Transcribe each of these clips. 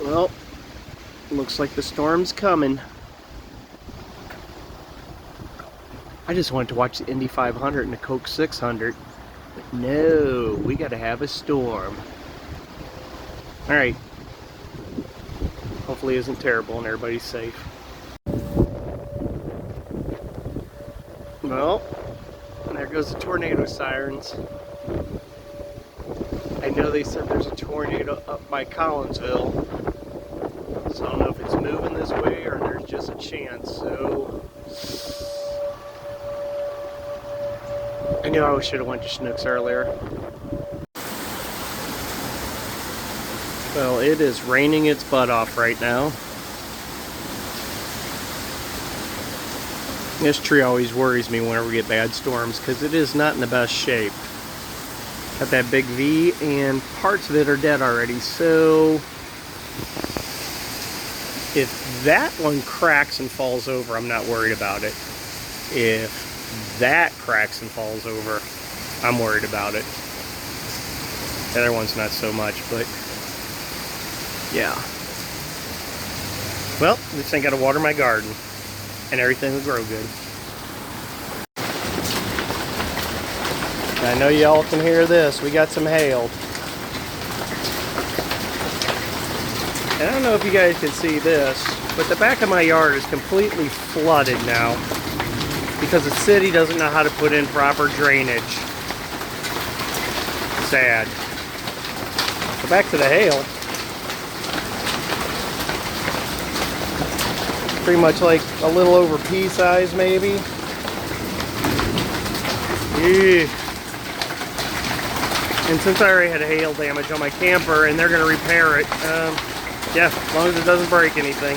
Well, looks like the storm's coming. I just wanted to watch the Indy 500 and the Coke 600. But no, we gotta have a storm. Alright. Hopefully it isn't terrible and everybody's safe. Well, there goes the tornado sirens. I know they said there's a tornado up by Collinsville. So I don't know if it's moving this way or there's just a chance. So I knew I should have went to Schnucks earlier. Well, it is raining its butt off right now. This tree always worries me whenever we get bad storms because it is not in the best shape. Got that big V and parts of it are dead already. So if that one cracks and falls over, I'm not worried about it. If that cracks and falls over, I'm worried about it. The other one's not so much, but yeah. Well, this ain't got to water my garden, and everything will grow good. I know y'all can hear this. We got some hail. And I don't know if you guys can see this, but the back of my yard is completely flooded now because the city doesn't know how to put in proper drainage. Sad. But back to the hail. Pretty much like a little over pea size, maybe. Yeah. And since I already had hail damage on my camper and they're going to repair it, yeah, as long as it doesn't break anything.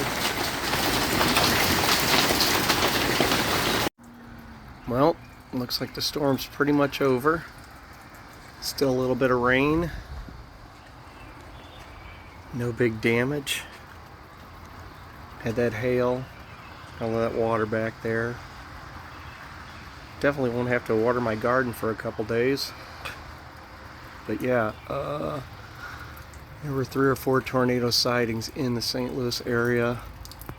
Well, looks like the storm's pretty much over. Still a little bit of rain. No big damage. Had that hail, all that water back there. Definitely won't have to water my garden for a couple days. But yeah, there were 3 or 4 tornado sightings in the St. Louis area,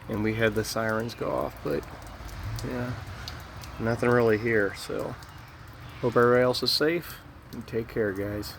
and we had the sirens go off, but yeah, nothing really here. So hope everybody else is safe, and take care, guys.